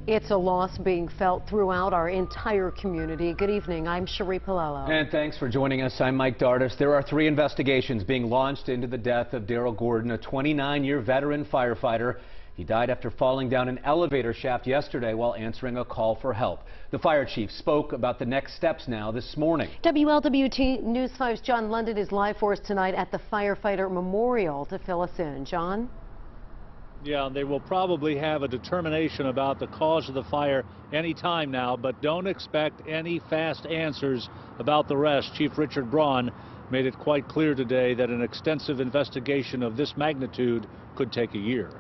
It's a loss being felt throughout our entire community. Good evening. I'm Cherie Pallello. And thanks for joining us. I'm Mike Dardis. There are 3 investigations being launched into the death of Daryl Gordon, a 29-year veteran firefighter. He died after falling down an elevator shaft yesterday while answering a call for help. The fire chief spoke about the next steps now this morning. WLWT News 5's John London is live for us tonight at the Firefighter Memorial to fill us in. John? Yeah, they will probably have a determination about the cause of the fire any time now, but don't expect any fast answers about the rest. Chief Richard Braun made it quite clear today that an extensive investigation of this magnitude could take a year.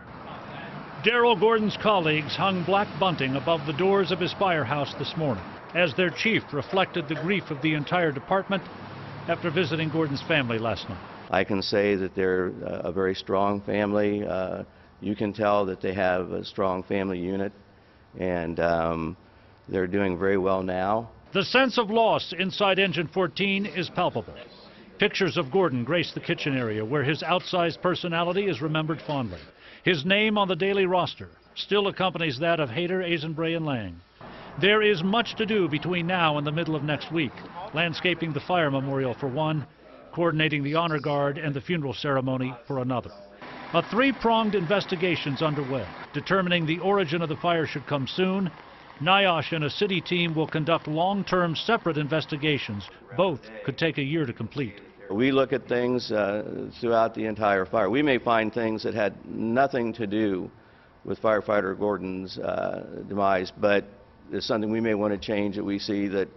Daryl Gordon's colleagues hung black bunting above the doors of his firehouse this morning as their chief reflected the grief of the entire department after visiting Gordon's family last night. I can say that they're a very strong family. You can tell that they have a strong family unit, and they're doing very well now. The sense of loss inside Engine 14 is palpable. Pictures of Gordon grace the kitchen area where his outsized personality is remembered fondly. His name on the daily roster still accompanies that of Hayter, Azenbray, and Lang. There is much to do between now and the middle of next week. Landscaping the fire memorial for one, coordinating the honor guard and the funeral ceremony for another. A 3-pronged investigation's underway. Determining the origin of the fire should come soon. NIOSH and a city team will conduct long-term separate investigations. Both could take a year to complete. We look at things throughout the entire fire. We may find things that had nothing to do with firefighter Gordon's demise, but it's something we may want to change that we see that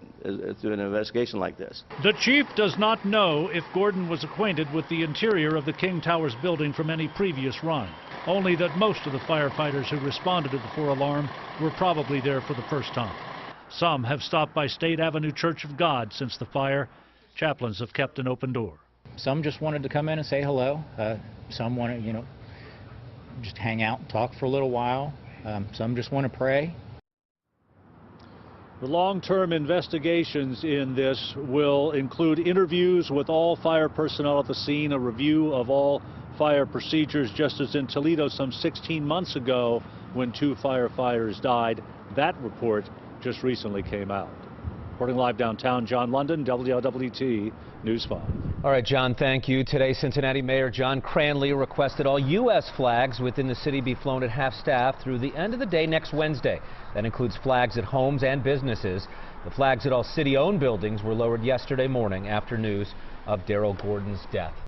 through an investigation like this. The chief does not know if Gordon was acquainted with the interior of the King Towers building from any previous run, only that most of the firefighters who responded to the 4-alarm were probably there for the first time. Some have stopped by State Avenue Church of God since the fire. Chaplains have kept an open door. Some just wanted to come in and say hello. Some want to, just hang out and talk for a little while. Some just want to pray. The long-term investigations in this will include interviews with all fire personnel at the scene, a review of all fire procedures, just as in Toledo some 16 months ago when 2 firefighters died. That report just recently came out. Reporting live downtown, John London, WLWT News 5. All right, John, thank you. Today, Cincinnati Mayor John Cranley requested all U.S. flags within the city be flown at half-staff through the end of the day next Wednesday. That includes flags at homes and businesses. The flags at all city-owned buildings were lowered yesterday morning after news of Daryl Gordon's death.